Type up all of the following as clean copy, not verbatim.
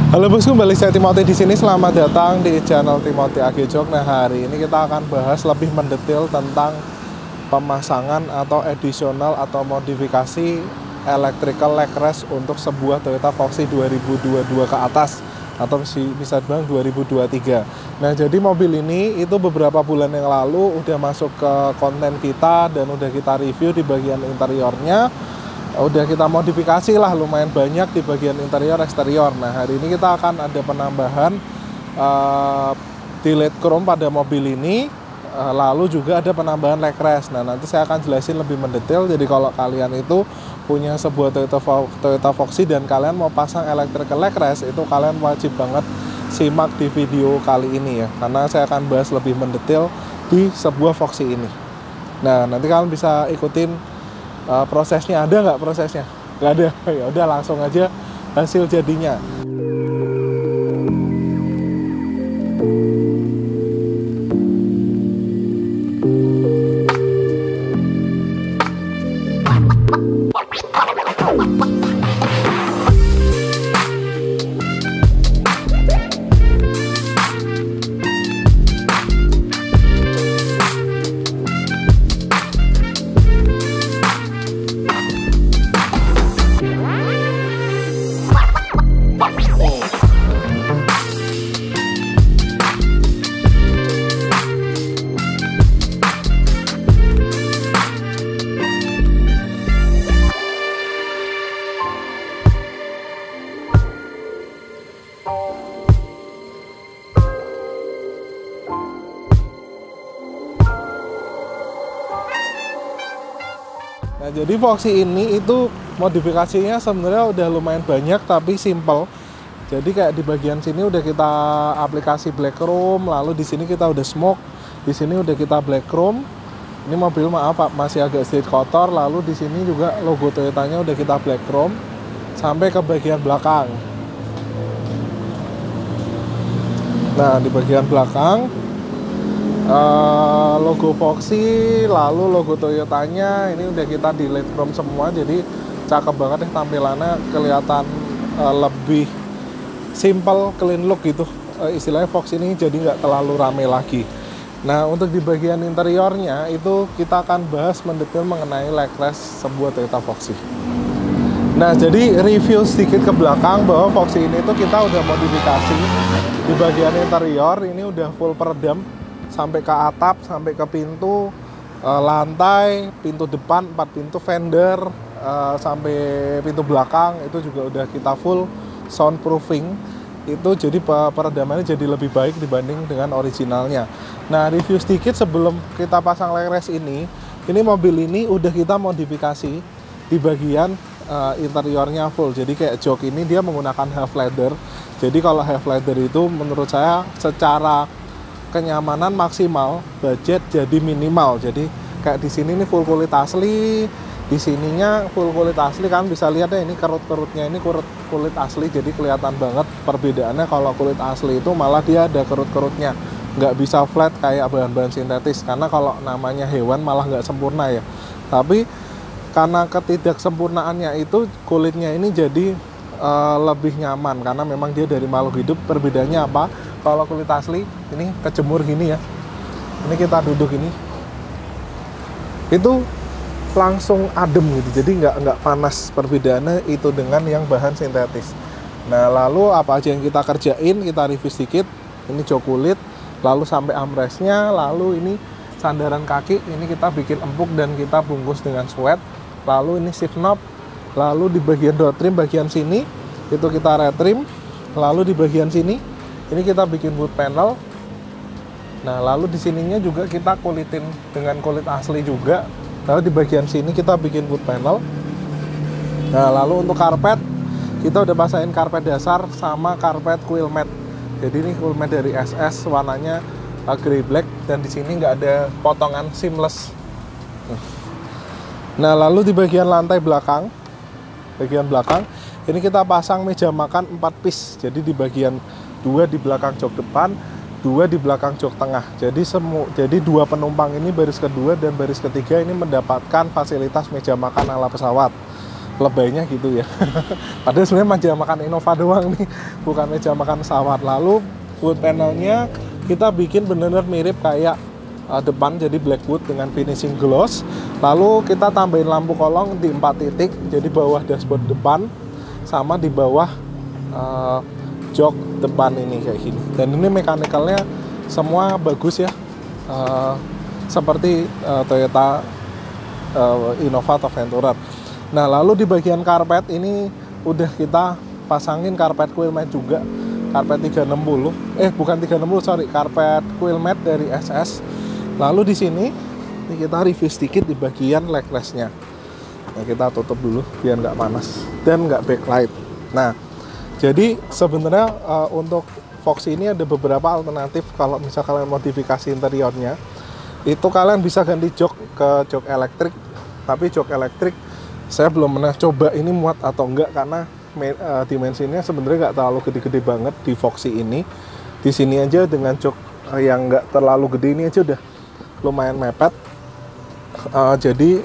Halo bosku, balik saya Timothy di sini. Selamat datang di channel Timothy Agijok. Nah, hari ini kita akan bahas lebih mendetail tentang pemasangan atau additional atau modifikasi electrical leg rest untuk sebuah Toyota Foxy 2022 ke atas atau bisa dibilang 2023. Nah, jadi mobil ini itu beberapa bulan yang lalu udah masuk ke konten kita dan udah kita review di bagian interiornya. Udah kita modifikasi lah lumayan banyak di bagian interior eksterior. Nah, hari ini kita akan ada penambahan delete chrome pada mobil ini, lalu juga ada penambahan leg rest. Nah, nanti saya akan jelasin lebih mendetail. Jadi kalau kalian itu punya sebuah Toyota Foxy dan kalian mau pasang electrical leg rest, itu kalian wajib banget simak di video kali ini ya, karena saya akan bahas lebih mendetail di sebuah Foxy ini. Nah, nanti kalian bisa ikutin prosesnya. Ada nggak prosesnya? Nggak ada. Ya udah, langsung aja hasil jadinya. Nah, jadi Foxy ini itu modifikasinya sebenarnya udah lumayan banyak tapi simple. Jadi kayak di bagian sini udah kita aplikasi black chrome, lalu di sini kita udah smoke, di sini udah kita black chrome. Ini mobil maaf Pak, masih agak sedikit kotor. Lalu di sini juga logo Toyotanya udah kita black chrome sampai ke bagian belakang. Nah, di bagian belakang logo Foxy, lalu logo Toyotanya ini udah kita delete chrome semua, jadi cakep banget deh tampilannya, kelihatan lebih simple, clean look gitu. Istilahnya Foxy ini jadi nggak terlalu rame lagi. Nah, untuk di bagian interiornya itu kita akan bahas mendetail mengenai leg rest sebuah Toyota Foxy. Nah, jadi review sedikit ke belakang bahwa Foxy ini tuh kita udah modifikasi di bagian interior. Ini udah full peredam sampai ke atap, sampai ke pintu, lantai, pintu depan, 4 pintu, fender, sampai pintu belakang itu juga udah kita full soundproofing. Itu jadi peredamannya jadi lebih baik dibanding dengan originalnya. Nah, review sedikit sebelum kita pasang leg rest ini mobil ini udah kita modifikasi di bagian interiornya full. Jadi kayak jok ini dia menggunakan half leather. Jadi kalau half leather itu menurut saya secara kenyamanan maksimal, budget jadi minimal. Jadi kayak di sini ini full kulit asli, di sininya full kulit asli, kan bisa lihat ya, ini kerut-kerutnya ini kulit asli, jadi kelihatan banget perbedaannya. Kalau kulit asli itu malah dia ada kerut-kerutnya, nggak bisa flat kayak bahan-bahan sintetis, karena kalau namanya hewan malah nggak sempurna ya. Tapi karena ketidaksempurnaannya itu kulitnya ini jadi lebih nyaman, karena memang dia dari makhluk hidup. Perbedaannya apa? Kalau kulit asli ini kejemur gini ya, ini kita duduk ini itu langsung adem gitu, jadi nggak panas. Perbedaannya itu dengan yang bahan sintetis. Nah, lalu apa aja yang kita kerjain, kita review sedikit. Ini jok kulit, lalu sampai armrestnya, lalu ini sandaran kaki, ini kita bikin empuk dan kita bungkus dengan sweat. Lalu ini shift knob, lalu di bagian door trim bagian sini itu kita retrim, lalu di bagian sini ini kita bikin wood panel. Nah, lalu di sininya juga kita kulitin dengan kulit asli juga. Lalu di bagian sini kita bikin wood panel. Nah, lalu untuk karpet kita udah pasangin karpet dasar sama karpet quill mat. Jadi ini quill mat dari SS, warnanya grey black, dan di sini nggak ada potongan seamless. Nah, lalu di bagian lantai belakang, ini kita pasang meja makan 4 piece. Jadi di bagian 2 di belakang jok depan, 2 di belakang jok tengah. Jadi 2 penumpang ini baris kedua dan baris ketiga ini mendapatkan fasilitas meja makan ala pesawat. lebaynya gitu ya. Padahal sebenarnya meja makan Innova doang nih, bukan meja makan pesawat. Lalu wood panelnya kita bikin bener-bener mirip kayak depan, jadi blackwood dengan finishing gloss. Lalu kita tambahin lampu kolong di 4 titik, jadi bawah dashboard depan sama di bawah jok depan ini kayak gini. Dan ini mekanikalnya semua bagus ya, seperti Toyota Innova atau Venturer. Nah, lalu di bagian karpet ini udah kita pasangin karpet coil mat juga, karpet 360, bukan 360 sorry, karpet coil mat dari SS. Lalu di sini kita review sedikit di bagian leg restnya. Nah, kita tutup dulu biar nggak panas dan nggak backlight. Nah, jadi sebenarnya untuk Foxy ini ada beberapa alternatif. Kalau misal kalian modifikasi interiornya, itu kalian bisa ganti jok ke jok elektrik. Tapi jok elektrik saya belum pernah coba ini muat atau enggak, karena dimensinya sebenarnya nggak terlalu gede-gede banget di Foxy ini. Di sini aja dengan jok yang nggak terlalu gede ini aja udah lumayan mepet. Jadi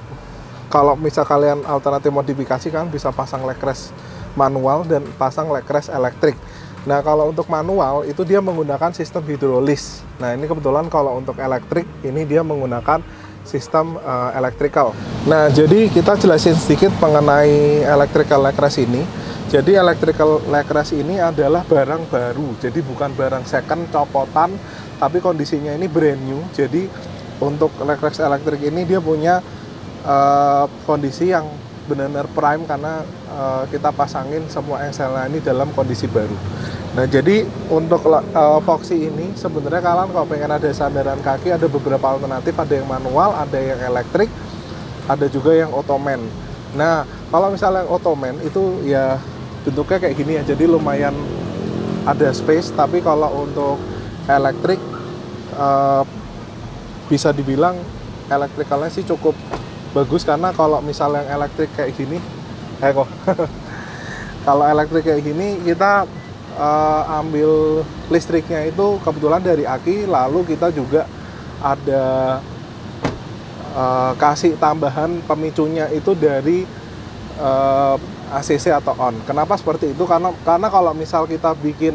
kalau misal kalian alternatif modifikasi, kan bisa pasang leg rest manual dan pasang leg rest elektrik. Nah, kalau untuk manual itu dia menggunakan sistem hidrolis. Nah, ini kebetulan kalau untuk elektrik ini dia menggunakan sistem electrical. Nah, jadi kita jelasin sedikit mengenai electrical leg rest ini. Jadi electrical leg rest ini adalah barang baru. Jadi bukan barang second copotan, tapi kondisinya ini brand new. Jadi untuk leg rest elektrik ini dia punya kondisi yang benar-benar prime, karena kita pasangin semua engselnya ini dalam kondisi baru. Nah, jadi untuk Foxy ini sebenarnya kalian kalau pengen ada sandaran kaki, ada beberapa alternatif, ada yang manual, ada yang elektrik, ada juga yang ottoman. Nah, kalau misalnya yang ottoman itu ya bentuknya kayak gini ya, jadi lumayan ada space. Tapi kalau untuk elektrik bisa dibilang elektrikalnya sih cukup bagus, karena kalau misalnya yang elektrik kayak gini, kalau elektrik kayak gini kita ambil listriknya itu kebetulan dari aki, lalu kita juga ada kasih tambahan pemicunya itu dari ACC atau on. Kenapa seperti itu? Karena kalau misal kita bikin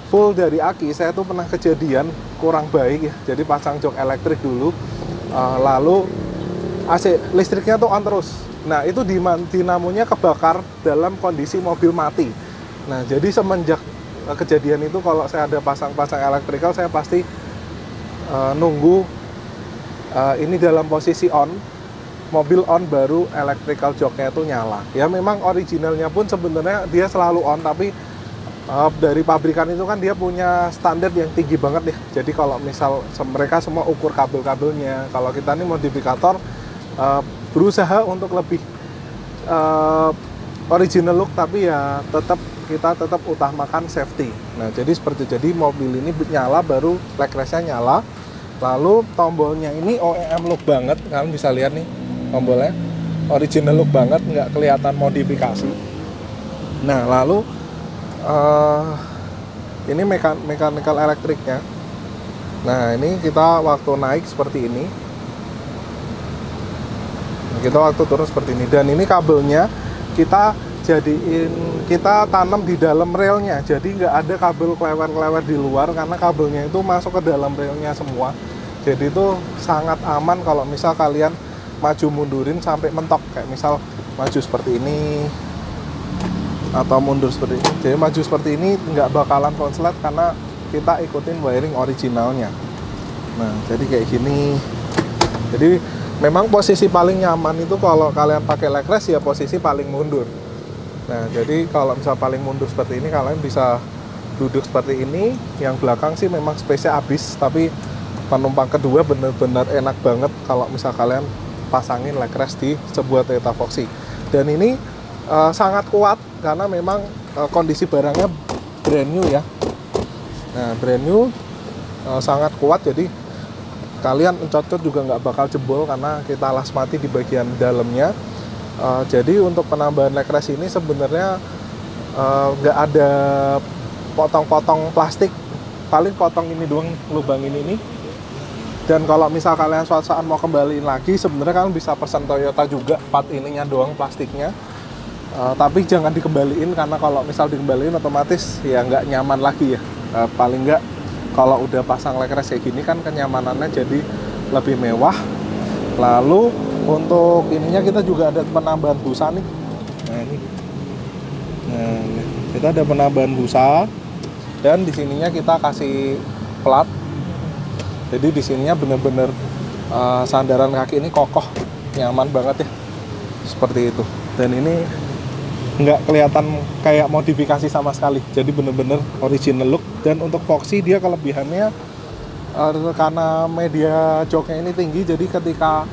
full dari aki, saya tuh pernah kejadian kurang baik ya. Jadi pasang jok elektrik dulu, lalu AC listriknya tuh on terus. Nah, itu dinamonya kebakar dalam kondisi mobil mati. Nah, jadi semenjak kejadian itu kalau saya ada pasang-pasang elektrikal, saya pasti nunggu ini dalam posisi on, mobil on, baru electrical joknya itu nyala. Ya memang originalnya pun sebenarnya dia selalu on, tapi dari pabrikan itu kan dia punya standar yang tinggi banget ya. Jadi kalau misal mereka semua ukur kabel-kabelnya, kalau kita ini modifikator berusaha untuk lebih original look, tapi ya kita tetap utamakan safety. Nah, jadi seperti mobil ini nyala baru leg restnya nyala. Lalu tombolnya ini OEM look banget, kalian bisa lihat nih tombolnya original look banget, nggak kelihatan modifikasi. Nah, lalu ini mechanical elektriknya. Nah, ini kita waktu naik seperti ini, kita waktu turun seperti ini. Dan ini kabelnya kita tanam di dalam relnya, jadi nggak ada kabel klewer-klewer di luar, karena kabelnya itu masuk ke dalam relnya semua. Jadi itu sangat aman kalau misal kalian maju mundurin sampai mentok, kayak misal maju seperti ini atau mundur seperti ini. Jadi maju seperti ini nggak bakalan konslet karena kita ikutin wiring originalnya. Nah, jadi kayak gini. Jadi memang posisi paling nyaman itu kalau kalian pakai leg rest ya posisi paling mundur. Nah, jadi kalau misal paling mundur seperti ini, kalian bisa duduk seperti ini. Yang belakang sih memang space-nya habis, tapi penumpang kedua bener-bener enak banget kalau misal kalian pasangin leg rest di sebuah Toyota Foxy. Dan ini sangat kuat karena memang kondisi barangnya brand new ya. Nah, brand new sangat kuat, jadi kalian encot-encot juga nggak bakal jebol karena kita las mati di bagian dalamnya. Jadi untuk penambahan leg rest ini sebenarnya nggak ada potong-potong plastik, paling potong ini doang, lubang ini nih. Dan kalau misal kalian suatu saat mau kembaliin lagi, sebenarnya kalian bisa pesan Toyota juga, part ininya doang plastiknya. Tapi jangan dikembaliin, karena kalau misal dikembaliin otomatis ya nggak nyaman lagi ya. Paling nggak kalau udah pasang leg rest kayak gini kan kenyamanannya jadi lebih mewah. Lalu untuk ininya kita juga ada penambahan busa nih. Nah ini, kita ada penambahan busa, dan di sininya kita kasih plat. Jadi di sininya bener-bener sandaran kaki ini kokoh, nyaman banget ya, seperti itu. Dan ini nggak kelihatan kayak modifikasi sama sekali, jadi bener-bener original look. Dan untuk Foxy dia kelebihannya karena media joknya ini tinggi, jadi ketika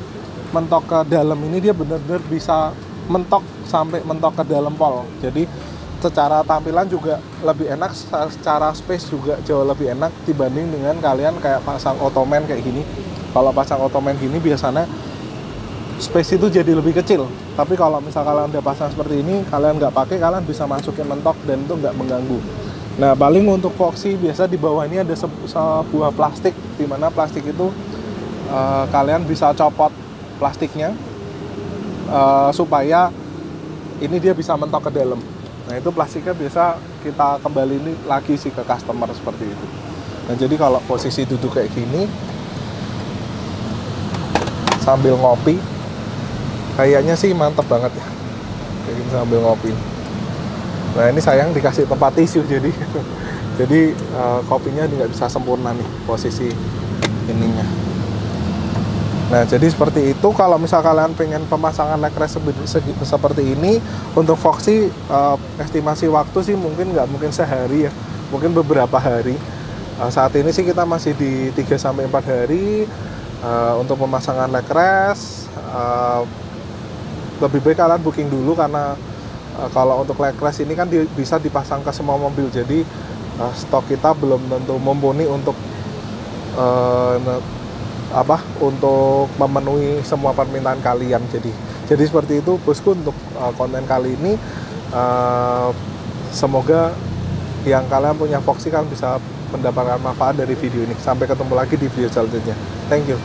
mentok ke dalam ini dia bener-bener bisa mentok sampai mentok ke dalam pol. Jadi secara tampilan juga lebih enak, secara space juga jauh lebih enak dibanding dengan kalian kayak pasang Ottoman kayak gini. Kalau pasang Ottoman gini biasanya space itu jadi lebih kecil, tapi kalau misal kalian udah pasang seperti ini, kalian nggak pakai, kalian bisa masukin mentok dan itu nggak mengganggu. Nah, paling untuk Foxy biasa di bawah ini ada sebuah plastik, dimana plastik itu kalian bisa copot plastiknya supaya ini dia bisa mentok ke dalam. Nah, itu plastiknya biasa kita kembali lagi sih ke customer seperti itu. Nah, jadi kalau posisi duduk kayak gini sambil ngopi, kayaknya sih mantep banget ya, kayak gini sambil ngopi. Nah, ini sayang dikasih tempat tisu, jadi kopinya nggak bisa sempurna nih posisi ininya. Nah, jadi seperti itu. Kalau misal kalian pengen pemasangan leg rest seperti ini untuk Foxy, estimasi waktu sih nggak mungkin sehari ya, mungkin beberapa hari. Saat ini sih kita masih di 3-4 hari untuk pemasangan leg rest. Lebih baik kalian booking dulu, karena kalau untuk leg rest ini kan bisa dipasang ke semua mobil, jadi stok kita belum tentu mumpuni untuk untuk memenuhi semua permintaan kalian. Jadi seperti itu bosku untuk konten kali ini. Semoga yang kalian punya Foxy kan bisa mendapatkan manfaat dari video ini. Sampai ketemu lagi di video selanjutnya. Thank you.